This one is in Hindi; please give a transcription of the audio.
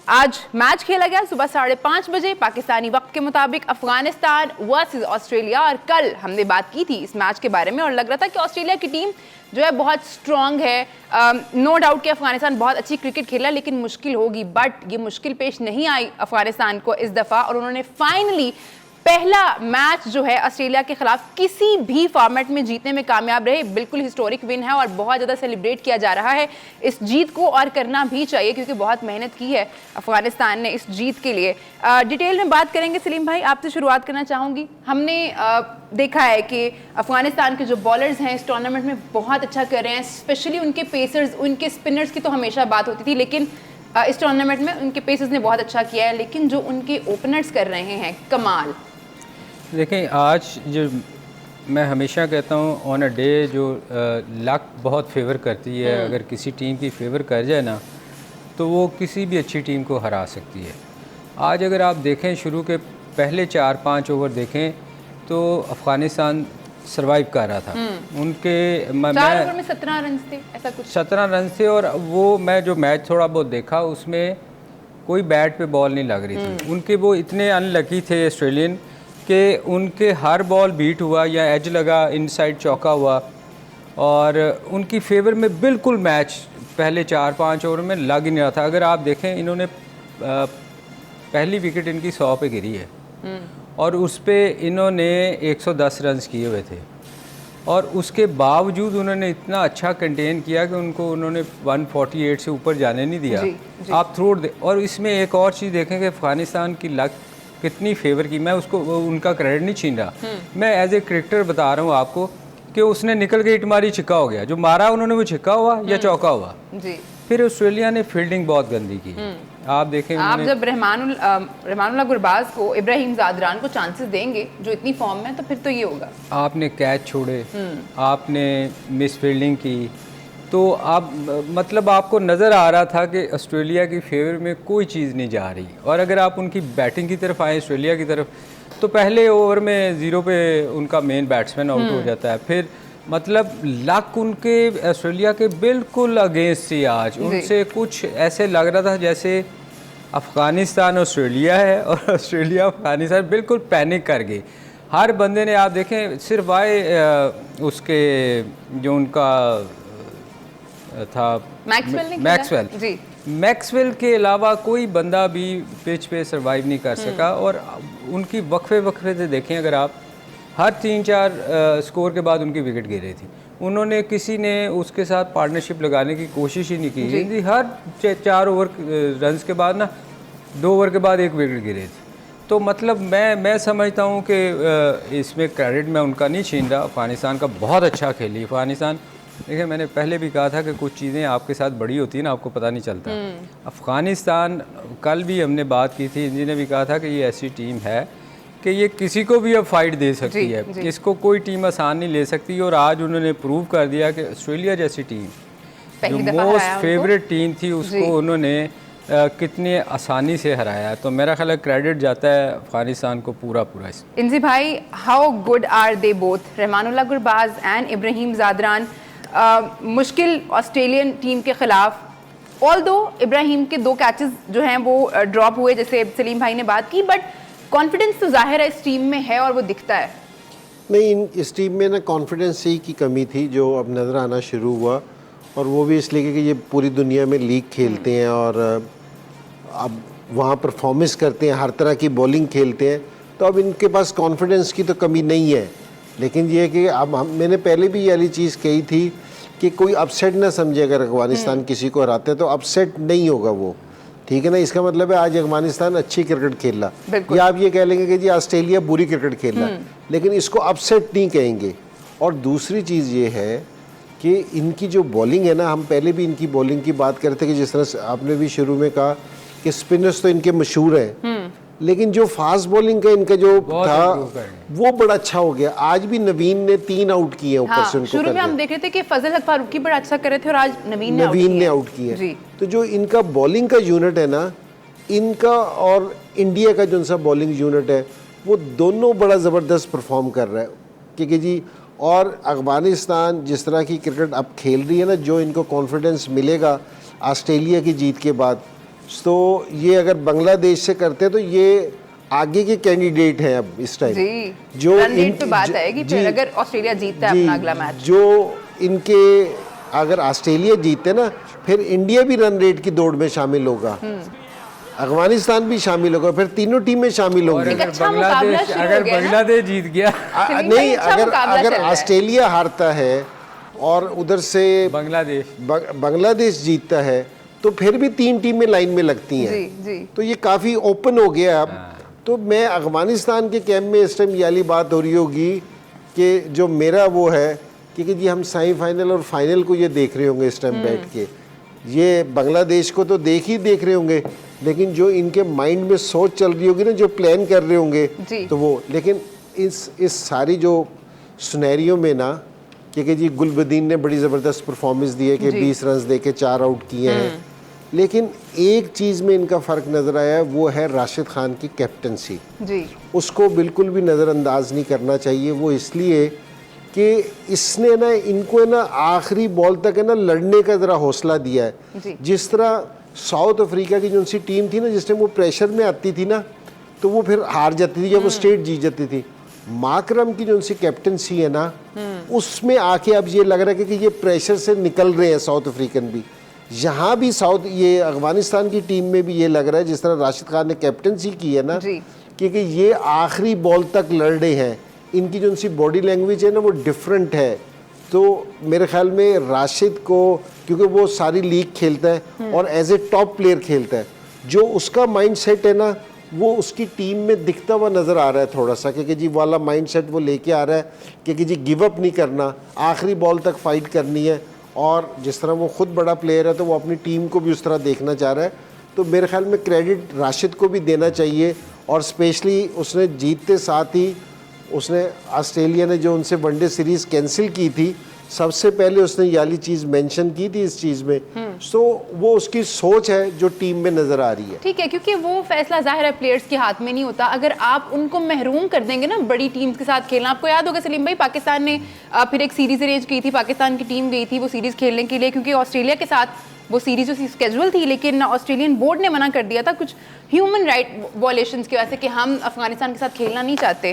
आज मैच खेला गया सुबह 5:30 बजे पाकिस्तानी वक्त के मुताबिक अफगानिस्तान वर्सेस ऑस्ट्रेलिया। और कल हमने बात की थी इस मैच के बारे में और लग रहा था कि ऑस्ट्रेलिया की टीम जो है बहुत स्ट्रांग है। नो डाउट कि अफगानिस्तान बहुत अच्छी क्रिकेट खेला लेकिन मुश्किल होगी, बट ये मुश्किल पेश नहीं आई अफगानिस्तान को इस दफ़ा और उन्होंने फाइनली पहला मैच जो है ऑस्ट्रेलिया के खिलाफ किसी भी फॉर्मेट में जीतने में कामयाब रहे। बिल्कुल हिस्टोरिक विन है और बहुत ज़्यादा सेलिब्रेट किया जा रहा है इस जीत को, और करना भी चाहिए क्योंकि बहुत मेहनत की है अफगानिस्तान ने इस जीत के लिए। डिटेल में बात करेंगे। सलीम भाई, आपसे शुरुआत करना चाहूँगी। हमने देखा है कि अफगानिस्तान के जो बॉलर्स हैं इस टूर्नामेंट में बहुत अच्छा कर रहे हैं, स्पेशली उनके पेसर्स, उनके स्पिनर्स की तो हमेशा बात होती थी, लेकिन इस टूर्नामेंट में उनके पेसर्स ने बहुत अच्छा किया है। लेकिन जो उनके ओपनर्स कर रहे हैं कमाल। देखें, आज जो मैं हमेशा कहता हूँ ऑन अ डे जो लक बहुत फेवर करती है। अगर किसी टीम की फेवर कर जाए ना तो वो किसी भी अच्छी टीम को हरा सकती है। आज अगर आप देखें शुरू के पहले 4-5 ओवर देखें तो अफ़गानिस्तान सरवाइव कर रहा था। उनके 4 ओवर में 17 रन थे, ऐसा कुछ 17 रन थे। और वो मैं जो मैच थोड़ा बहुत देखा उसमें कोई बैट पे बॉल नहीं लग रही थी उनके। वो इतने अनलकी थे ऑस्ट्रेलियन कि उनके हर बॉल बीट हुआ या एज लगा, इनसाइड चौका हुआ और उनकी फेवर में बिल्कुल मैच पहले 4-5 ओवर में लग ही नहीं रहा था। अगर आप देखें इन्होंने पहली विकेट इनकी 100 पे गिरी है और उस पर इन्होंने 110 रन किए हुए थे और उसके बावजूद उन्होंने इतना अच्छा कंटेन किया कि उनको उन्होंने 148 से ऊपर जाने नहीं दिया। जी। आप थ्रोट दे। और इसमें एक और चीज़ देखें कि अफ़गानिस्तान की लक कितनी फेवर की। मैं उसको उनका क्रेडिट नहीं छीन रहा, मैं एज ए क्रिकेटर बता रहा हूँ आपको कि उसने निकल के हिट मारी, छिक्का हो गया। जो मारा उन्होंने वो छिक्का हुआ या चौका हुआ। जी। फिर ऑस्ट्रेलिया ने फील्डिंग बहुत गंदी की। आप देखें, आप जब रहमानुल्लाह गुरबाज को, इब्राहिम ज़ादरान को चांसेस देंगे जो इतनी फॉर्म में, तो फिर तो ये होगा। आपने कैच छोड़े, आपने मिस फील्डिंग की, तो आप मतलब आपको नज़र आ रहा था कि ऑस्ट्रेलिया की फेवर में कोई चीज़ नहीं जा रही। और अगर आप उनकी बैटिंग की तरफ आए ऑस्ट्रेलिया की तरफ, तो पहले ओवर में 0 पे उनका मेन बैट्समैन आउट हो जाता है। फिर मतलब लक उनके ऑस्ट्रेलिया के बिल्कुल अगेंस्ट थी आज। उनसे कुछ ऐसे लग रहा था जैसे अफ़गानिस्तान ऑस्ट्रेलिया है और ऑस्ट्रेलिया अफ़गानिस्तान बिल्कुल पैनिक कर गई। हर बंदे ने, आप देखें, सिर्फ आए उसके जो उनका था मैक्सवेल के अलावा कोई बंदा भी पिच पे सरवाइव नहीं कर सका। और उनकी वक्फे से देखें अगर आप, हर 3-4 स्कोर के बाद उनकी विकेट गिर रही थी। उन्होंने किसी ने उसके साथ पार्टनरशिप लगाने की कोशिश ही नहीं की। हर 4 ओवर रन्स के बाद ना 2 ओवर के बाद 1 विकेट गिरे थी। तो मतलब मैं समझता हूँ कि इसमें क्रेडिट मैं उनका नहीं छीन रहा। अफ़गानिस्तान का बहुत अच्छा खेली अफ़गानिस्तान। देखिए, मैंने पहले भी कहा था कि कुछ चीज़ें आपके साथ बड़ी होती हैं ना, आपको पता नहीं चलता। अफ़गानिस्तान, कल भी हमने बात की थी, इंजी ने भी कहा था कि ये ऐसी टीम है कि ये किसी को भी अब फाइट दे सकती है। इसको कोई टीम आसान नहीं ले सकती। और आज उन्होंने प्रूव कर दिया कि ऑस्ट्रेलिया जैसी टीम, जो मोस्ट फेवरेट टीम थी, उसको उन्होंने कितनी आसानी से हराया। तो मेरा ख्याल है क्रेडिट जाता है अफ़गानिस्तान को पूरा। इंजी भाई, how good are they both, Rahmanullah Gurbaz and Ibrahim Zadran. मुश्किल ऑस्ट्रेलियन टीम के खिलाफ, ऑल्दो इब्राहिम के 2 कैचेस जो हैं वो ड्रॉप हुए, जैसे सलीम भाई ने बात की, बट कॉन्फिडेंस तो जाहिर है इस टीम में है और वो दिखता है। नहीं, इस टीम में ना कॉन्फिडेंस ही की कमी थी जो अब नज़र आना शुरू हुआ। और वो भी इसलिए कि ये पूरी दुनिया में लीग खेलते हैं और अब वहाँ परफॉर्मेंस करते हैं, हर तरह की बॉलिंग खेलते हैं, तो अब इनके पास कॉन्फिडेंस की तो कमी नहीं है। लेकिन ये है कि अब मैंने पहले भी ये वाली चीज़ कही थी कि कोई अपसेट ना समझे। अगर अफगानिस्तान किसी को हराते तो अपसेट नहीं होगा वो, ठीक है ना। इसका मतलब है आज अफगानिस्तान अच्छी क्रिकेट खेल रहा, या आप ये कह लेंगे कि जी ऑस्ट्रेलिया बुरी क्रिकेट खेल रहा, लेकिन इसको अपसेट नहीं कहेंगे। और दूसरी चीज़ ये है कि इनकी जो बॉलिंग है ना, हम पहले भी इनकी बॉलिंग की बात करते कि जिस तरह आपने भी शुरू में कहा कि स्पिनर्स तो इनके मशहूर हैं, लेकिन जो फास्ट बॉलिंग का इनका जो था वो बड़ा अच्छा हो गया। आज भी नवीन ने 3 आउट किए ऊपर से उनको। शुरू में हम देख रहे थे कि फजल हक फारूकी बड़ा अच्छा कर रहे थे और आज नवीन ने आउट किए। तो जो इनका बॉलिंग का यूनिट है ना, इनका और इंडिया का जो सा बॉलिंग यूनिट है, वो दोनों बड़ा ज़बरदस्त परफॉर्म कर रहा है। क्योंकि जी, और अफगानिस्तान जिस तरह की क्रिकेट अब खेल रही है ना, जो इनको कॉन्फिडेंस मिलेगा ऑस्ट्रेलिया की जीत के बाद, तो ये अगर बांग्लादेश से करते हैं तो ये आगे के कैंडिडेट हैं अब इस टाइम। जी, जो रन रेट पे बात आएगी फिर अगर ऑस्ट्रेलिया जीतता है अपना अगला मैच। जो इनके अगर ऑस्ट्रेलिया जीते ना, फिर इंडिया भी रन रेट की दौड़ में शामिल होगा, अफगानिस्तान भी शामिल होगा, फिर तीनों टीमें शामिल और होंगी। एक अच्छा मुकाबला शुरू हो गया ना? बांग्लादेश जीत गया नहीं, अच्छा मुकाबला अगर चल रहा है। ऑस्ट्रेलिया हारता है और उधर से बांग्लादेश जीतता है तो फिर भी 3 टीमें लाइन में लगती हैं। जी, जी। तो ये काफ़ी ओपन हो गया अब। तो मैं अफगानिस्तान के कैंप में इस टाइम ये वाली बात हो रही होगी कि जो मेरा वो है कि जी हम सेमीफाइनल और फाइनल को ये देख रहे होंगे इस टाइम बैठ के, ये बांग्लादेश को तो देख रहे होंगे, लेकिन जो इनके माइंड में सोच चल रही होगी ना, जो प्लान कर रहे होंगे तो वो, लेकिन इस सारी जो सुनहरियों में ना कि जी गुलबदीन ने बड़ी ज़बरदस्त परफॉर्मेंस दी है कि 20 रन दे के 4 आउट किए हैं, लेकिन एक चीज़ में इनका फ़र्क नज़र आया, वो है राशिद खान की कैप्टनसी। जी, उसको बिल्कुल भी नज़रअंदाज नहीं करना चाहिए। वो इसलिए कि इसने ना इनको है ना आखिरी बॉल तक है ना लड़ने का ज़रा हौसला दिया है। जिस तरह साउथ अफ्रीका की जो उनकी टीम थी ना, जिस टाइम वो प्रेशर में आती थी ना तो वो फिर हार जाती थी या वो स्ट्रेट जीत जाती थी। माकरम की जो उनकी कैप्टनसी है ना, उसमें आके अब ये लग रहा है कि ये प्रेशर से निकल रहे हैं साउथ अफ्रीकन भी। यहाँ भी ये अफगानिस्तान की टीम में भी ये लग रहा है, जिस तरह राशिद खान ने कैप्टनसी की है ना, क्योंकि ये आखिरी बॉल तक लड़ रहे हैं। इनकी जो उनकी बॉडी लैंग्वेज है ना वो डिफरेंट है। तो मेरे ख्याल में राशिद को, क्योंकि वो सारी लीग खेलता है और एज ए टॉप प्लेयर खेलता है, जो उसका माइंड सेट है ना वो उसकी टीम में दिखता हुआ नज़र आ रहा है थोड़ा सा, क्योंकि जी वाला माइंड सेट वो लेके आ रहा है क्योंकि जी गिव अप नहीं करना, आखिरी बॉल तक फाइट करनी है। और जिस तरह वो खुद बड़ा प्लेयर है तो वो अपनी टीम को भी उस तरह देखना चाह रहा है। तो मेरे ख्याल में क्रेडिट राशिद को भी देना चाहिए। और स्पेशली उसने जीतते साथ ही उसने, ऑस्ट्रेलिया ने जो उनसे वनडे सीरीज़ कैंसिल की थी, सबसे पहले उसने ये वाली चीज़ मेंशन की थी इस चीज़ में। सो वो उसकी सोच है जो टीम में नज़र आ रही है। ठीक है, क्योंकि वो फैसला ज़ाहिर है प्लेयर्स के हाथ में नहीं होता। अगर आप उनको महरूम कर देंगे ना बड़ी टीम्स के साथ खेलना, आपको याद होगा सलीम भाई, पाकिस्तान ने फिर एक सीरीज़ अरेंज की थी, पाकिस्तान की टीम गई थी वो सीरीज़ खेलने के लिए, क्योंकि ऑस्ट्रेलिया के साथ वो सीरीज़ जो स्केजुअल थी, लेकिन ऑस्ट्रेलियन बोर्ड ने मना कर दिया था कुछ ह्यूमन राइट वॉलेशंस की वजह से कि हम अफगानिस्तान के साथ खेलना नहीं चाहते।